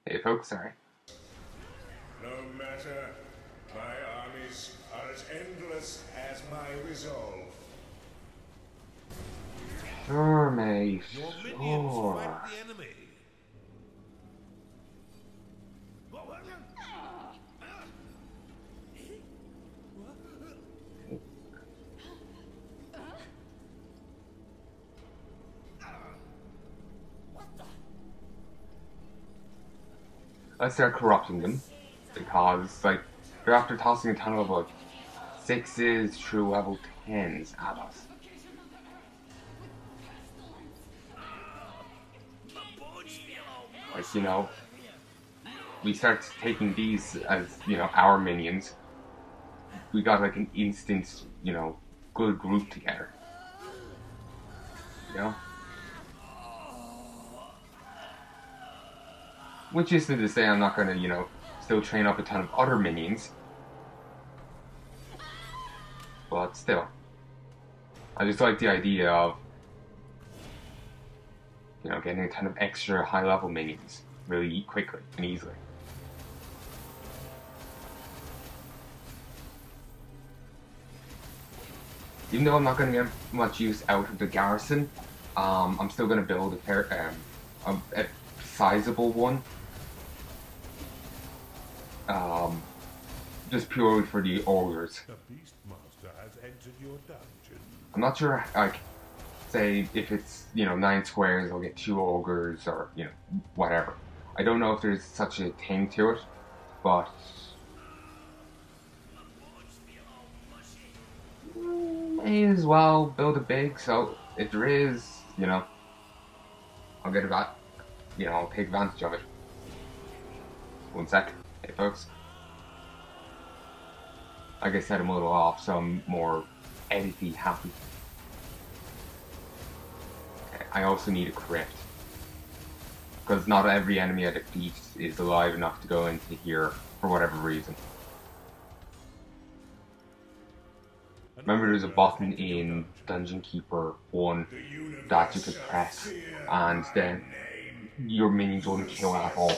Hey folks, sorry. No matter, my armies are as endless as my resolve. Sure, mate. Your minions fight Sure. the enemy. Let's start corrupting them. Because, like, they're after tossing a ton of, like, 6s through level 10s at us. Like, you know, we start taking these as, you know, our minions. We got, like, an instant, you know, good group together. You know? Which isn't to say I'm not gonna, you know, still train up a ton of other minions. But still. I just like the idea of, you know, getting a ton of extra high level minions really quickly and easily. Even though I'm not going to get much use out of the garrison, I'm still going to build a sizable one. Just purely for the ogres. The Beastmaster has entered your dungeon. I'm not sure, like, say if it's, you know, 9 squares, I'll get 2 ogres or, you know, whatever. I don't know if there's such a thing to it, but may as well build a big, so if there is, you know, I'll get about, you know, I'll take advantage of it. One sec. Hey folks. Like I said, I'm a little off, so I'm more edity happy. Okay, I also need a crypt. Because not every enemy I defeat is alive enough to go into here for whatever reason. Remember there's a button in Dungeon Keeper 1 that you could press and then your minions wouldn't kill at all.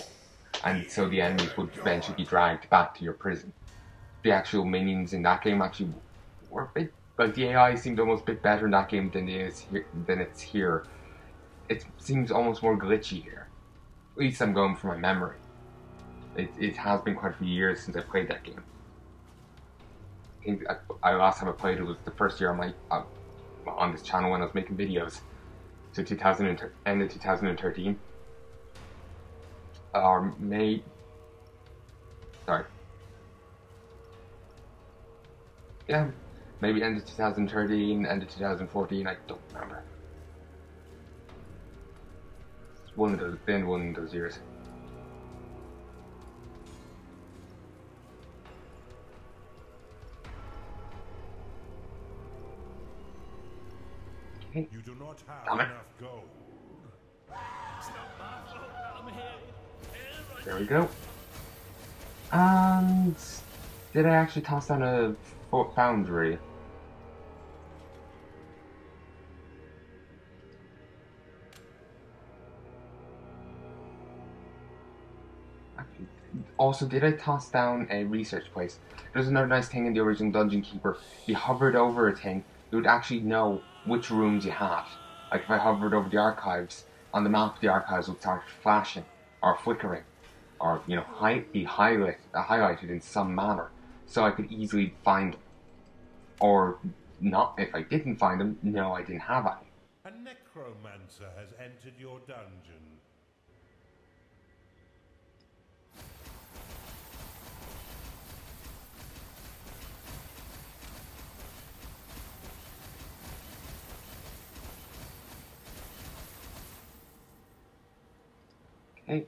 And so the enemies would eventually be dragged back to your prison. The actual minions in that game actually were a bit, like the AI seemed almost a bit better in that game than it's here. It seems almost more glitchy here. At least I'm going from my memory. It has been quite a few years since I played that game. I think I last time I played it was the first year on this channel when I was making videos. So end of 2013. Or sorry. Yeah, maybe end of 2013, end of 2014, I don't remember. It's one of those years. Okay. You do not have enough gold. There we go. And did I actually toss down a foundry? Also, did I toss down a research place? There's another nice thing in the original Dungeon Keeper. If you hovered over a thing, you would actually know which rooms you had. Like if I hovered over the archives, on the map the archives would start flashing or flickering, or, you know, be highlighted in some manner, so I could easily find them. Or not, if I didn't find them, no, I didn't have any. A necromancer has entered your dungeon. Okay.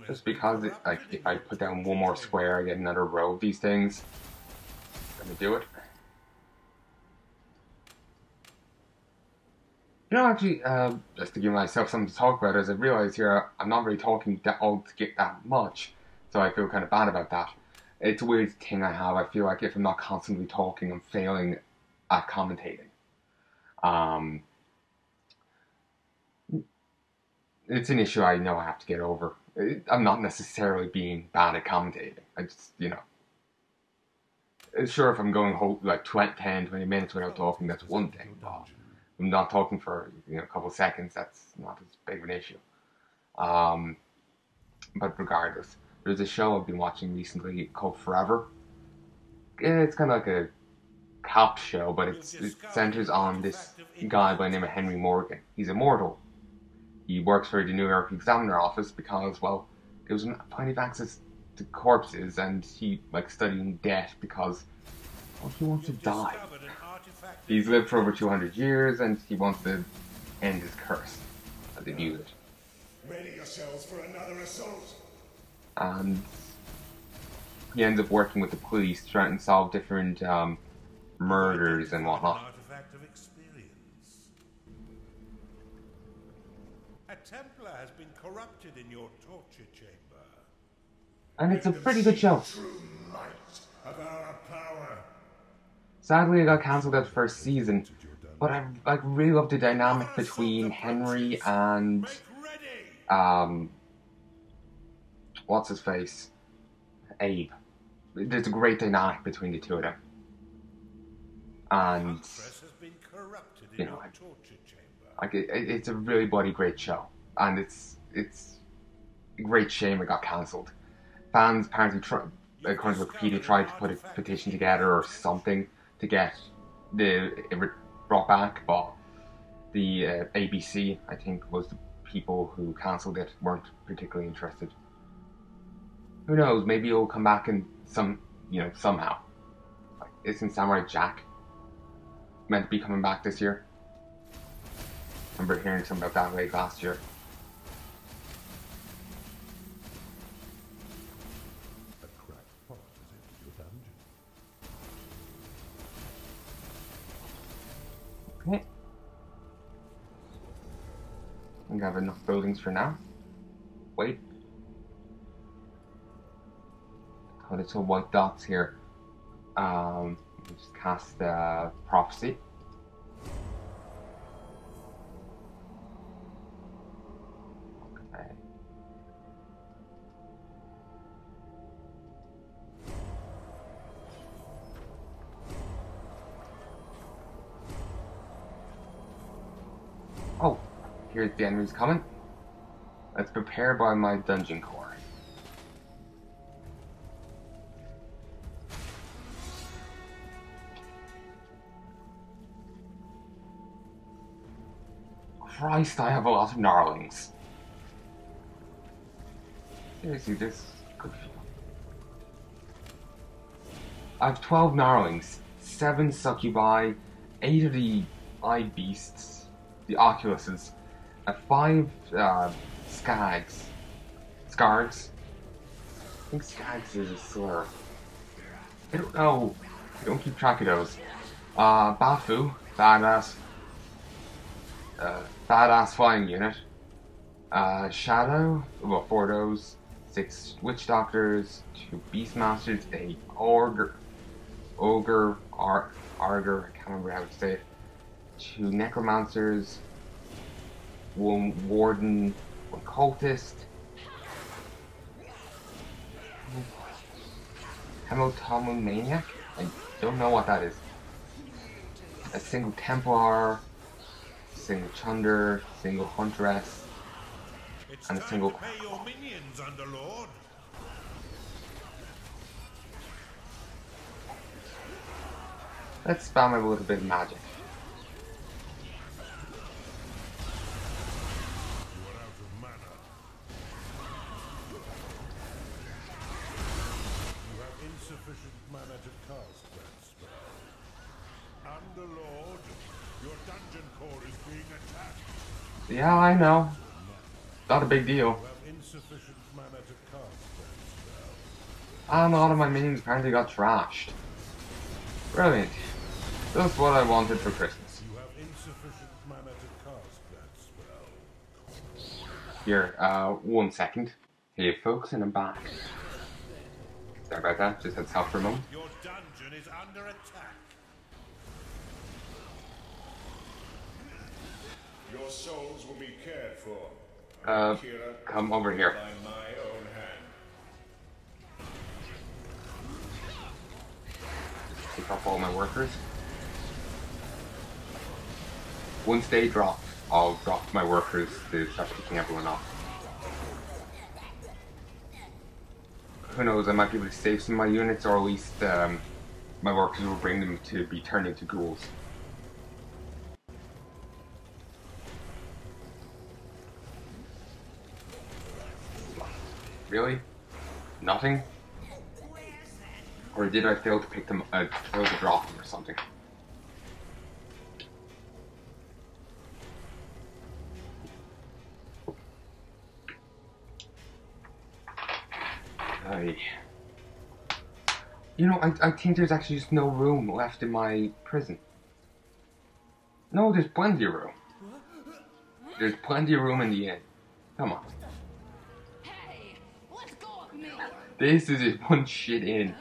Just because, like, if I put down one more square, I get another row of these things. I'm gonna do it. You know, actually, just to give myself something to talk about, as I realize here, I'm not really talking that much, so I feel kind of bad about that. It's a weird thing I have. I feel like if I'm not constantly talking, I'm failing at commentating. It's an issue I know I have to get over. I'm not necessarily being bad at commentating. I just, sure, if I'm going whole, like 10, 20 minutes without talking, that's one thing. But I'm not talking for a couple of seconds, that's not as big of an issue. But regardless, there's a show I've been watching recently called Forever. It's kind of like a cop show, but it centers on this guy by the name of Henry Morgan. He's immortal. He works for the New York Examiner office because, well, it was finding access to corpses, and he likes studying death because, well, he wants to die. He's lived for over 200 years, and he wants to end his curse, as they view it. Ready yourselves for another assault. And he ends up working with the police, trying to solve different murders and whatnot. A Templar has been corrupted in your torture chamber. And it's a pretty good show. True might of our power. Sadly, it got cancelled at the first season, but I really love the dynamic between Henry and what's his face, Abe. There's a great dynamic between the two of them, and it's a really bloody great show, and it's a great shame it got cancelled. Fans apparently, according to Wikipedia, tried to put a petition together or something to get it brought back, but the ABC, I think, was the people who cancelled it, weren't particularly interested. Who knows? Maybe it'll come back in somehow. Like, isn't Samurai Jack meant to be coming back this year? I remember hearing something about that late last year. Okay. I think I have enough buildings for now. Wait. Oh, little white dots here. Just cast Prophecy. Okay. Oh, here's the enemies coming. Let's prepare by my dungeon core. Christ, I have a lot of gnarlings. Seriously, this could feel. I have 12 gnarlings, 7 succubi, 8 of the eye beasts, the oculuses, 5 skags. Scargs? I think skags is a slur. I don't know. I don't keep track of those. Bafu, badass. Badass flying unit. Shadow, well, 4 of those. 6 witch doctors, 2 beastmasters, a Arger, I can't remember how to say it. 2 necromancers, 1 warden, 1 cultist. Hemotomaniac? I don't know what that is. A single Templar, single Chunder, single Huntress, and a single. Pay your minions, Underlord. Let's spam a little bit of magic. You are out of mana. You have insufficient mana to cast that spell. Underlord, your dungeon core is being attacked. Yeah, I know. Not a big deal. You have insufficient mana to cast that spell. And a lot of my minions apparently got trashed. Brilliant. Just what I wanted for Christmas. You have insufficient mana to cast that spell. Here, 1 second. Hey folks, and I'm back. Sorry about that, just had to stop for a moment. Your dungeon is under attack. Your souls will be cared for. Kira, Come over here. by my own hand. Take off all my workers. Once they drop, I'll drop my workers to start picking everyone up. Who knows, I might be able to save some of my units, or at least my workers will bring them to be turned into ghouls. Really? Nothing? Or did I fail to pick them, fail to drop them or something? You know, I think there's actually just no room left in my prison. No, there's plenty of room. There's plenty of room in the inn. Come on. Hey, let go of me. This is just one shit inn.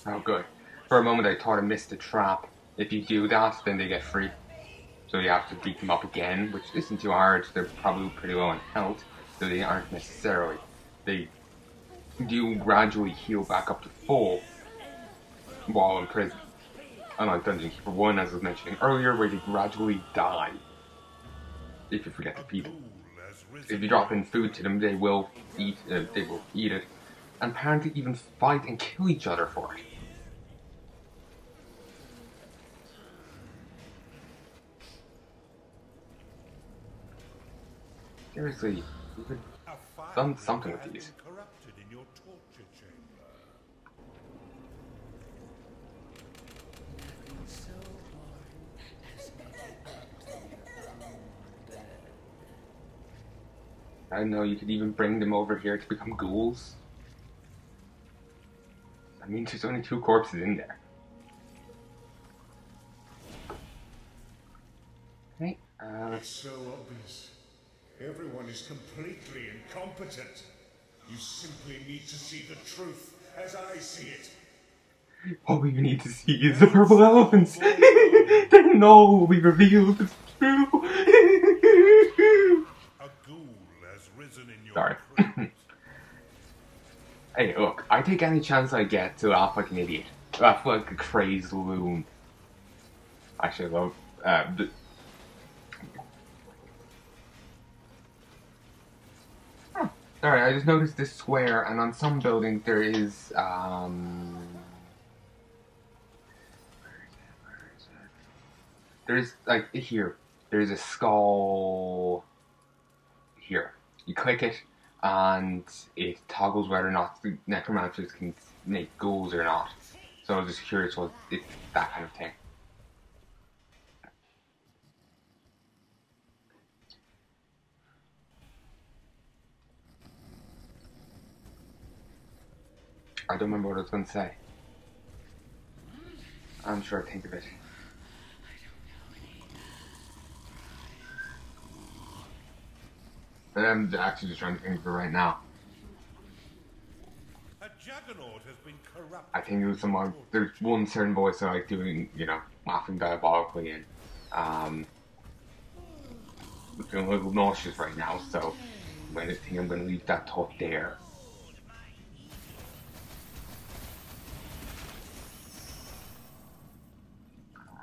Oh, good. For a moment I thought I missed the trap. If you do that, then they get free. So you have to beat them up again, which isn't too hard. They're probably pretty low in health, so they aren't necessarily. They do gradually heal back up to full while in prison. Unlike Dungeon Keeper 1, as I was mentioning earlier, where they gradually die if you forget to feed them. If you drop in food to them, they will eat it, and apparently even fight and kill each other for it. Seriously, you could have done something with these. Corrupted in your torture chamber. I don't know, you could even bring them over here to become ghouls. I mean, there's only 2 corpses in there. Okay, It's so obvious. Everyone is completely incompetent. You simply need to see the truth as I see it. all we need to see is the purple elephants. Then all will be revealed as true. A ghoul has risen in your Sorry. crypt. Hey, look, I take any chance I get to laugh like an idiot. Laugh like a crazed loon. Actually, well, Sorry, I just noticed this square, and on some buildings there is, where is it? There's, like, here, there's a skull here. You click it, and it toggles whether or not the necromancers can make ghouls or not. So I was just curious what it's that kind of thing. I don't remember what I was going to say. I'm sure I'll think of it. I'm actually just trying to think of it right now. A juggernaut has been corrupted. I think it was someone. There's one certain voice I like doing, you know, laughing diabolically, and I'm feeling a little nauseous right now, so I think I'm going to leave that thought there.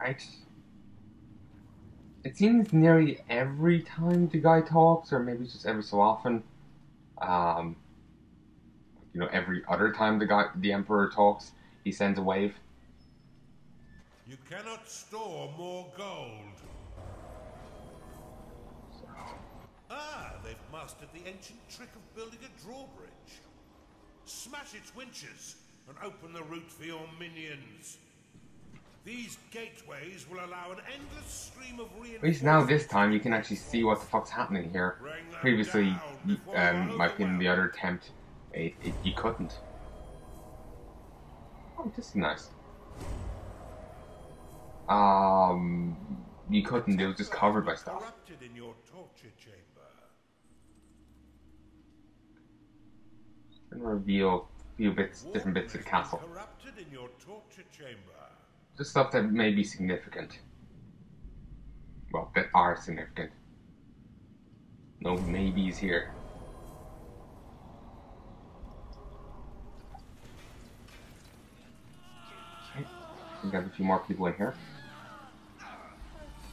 Alright. It seems nearly every time the guy talks, or maybe just every so often, you know, every other time the Emperor talks, he sends a wave. You cannot store more gold. Ah, they've mastered the ancient trick of building a drawbridge. Smash its winches and open the route for your minions. These gateways will allow an endless stream of reinforcements. At least now this time you can actually see what the fuck's happening here. Previously, like in the other attempt, you couldn't. Oh, this is nice. You couldn't, it was just covered by stuff. Corrupted in your torture chamber. And reveal few bits, different bits of the castle. Corrupted in your torture chamber. Just stuff that may be significant. Well, that are significant. No maybes here. Okay, we got a few more people in here.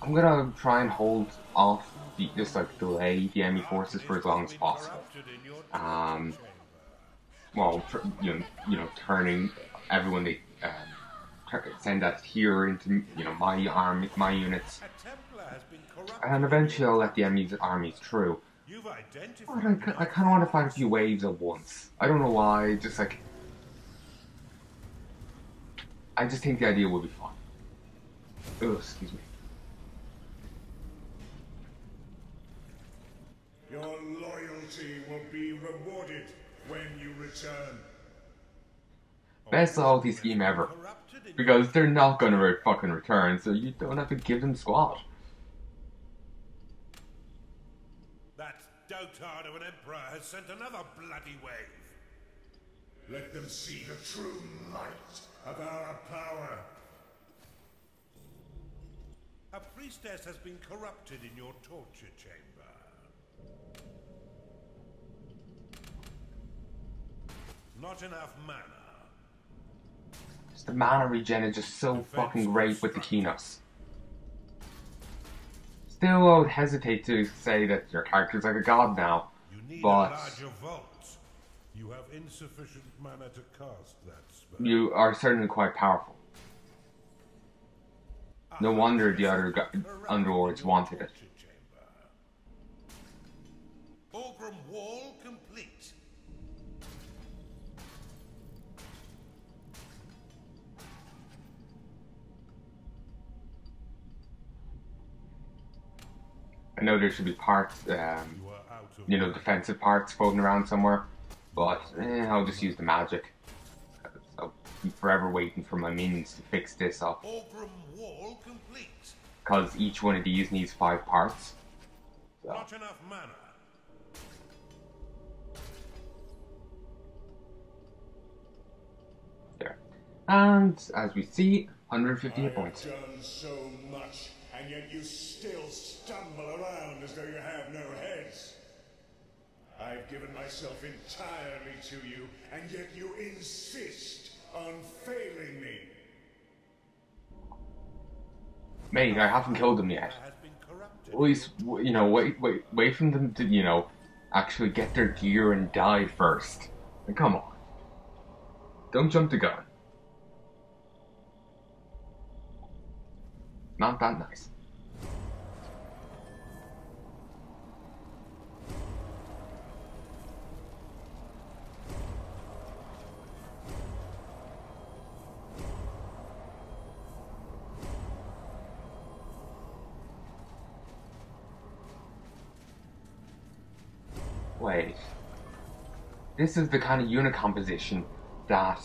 I'm gonna try and hold off, just like delay the enemy forces for as long as possible. Well, turning everyone they send that here into my army, my units, and eventually I'll let the enemy's armies through. But I kind of want to fight a few waves at once. I don't know why. Just like I just think the idea would be fun. Oh, excuse me. Your loyalty will be rewarded when you return. Best loyalty scheme ever. Because they're not gonna fucking return, so you don't have to give them squat. That dotard of an emperor has sent another bloody wave. Let them see the true might of our power. A priestess has been corrupted in your torture chamber. Not enough mana. The mana regen is just so fucking great with the Kinos. Still, I would hesitate to say that your character's like a god now, You need but a larger vault. You have insufficient mana to cast that spell. you are certainly quite powerful. No wonder the other underlords wanted it. Orgrim wall complete. I know there should be parts, defensive parts floating around somewhere, but I'll just use the magic. I'll be forever waiting for my minions to fix this up. Orgrim wall complete. Because each one of these needs 5 parts. So. Not enough mana. There. And as we see, 150 hit points. I've done so much, and yet you still stumble around as though you have no heads. I've given myself entirely to you, and yet you insist on failing me. Mate, I haven't killed them yet. At least, wait for them to, actually get their gear and die first. And come on. Don't jump the gun. Not that nice. Wait. This is the kind of unit composition that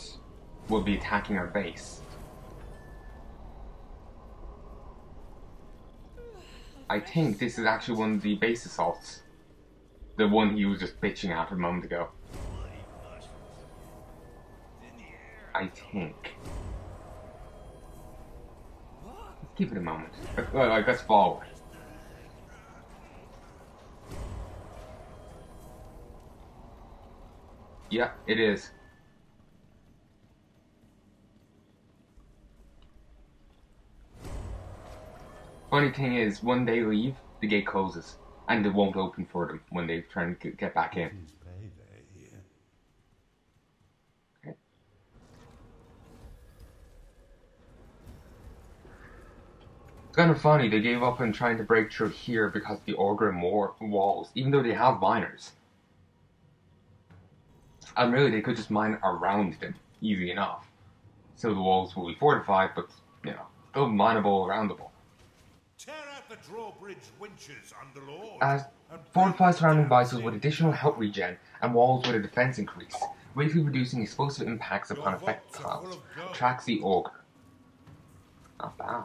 will be attacking our base. I think this is actually one of the base assaults. The one he was just bitching at a moment ago. I think. Let's give it a moment. Let's forward. Yeah, it is. Funny thing is, when they leave, the gate closes, and it won't open for them when they try and get back in. Okay. It's kind of funny, they gave up on trying to break through here because of the Orgrim walls, even though they have miners. And really, they could just mine around them, easy enough. So the walls will be fortified, but, still mineable, aroundable. Tear out the drawbridge winches, Underlord. As fortify surrounding vitals with additional health regen and walls with a defense increase, greatly reducing explosive impacts upon effective clouds. Attracts the ogre. Not bad.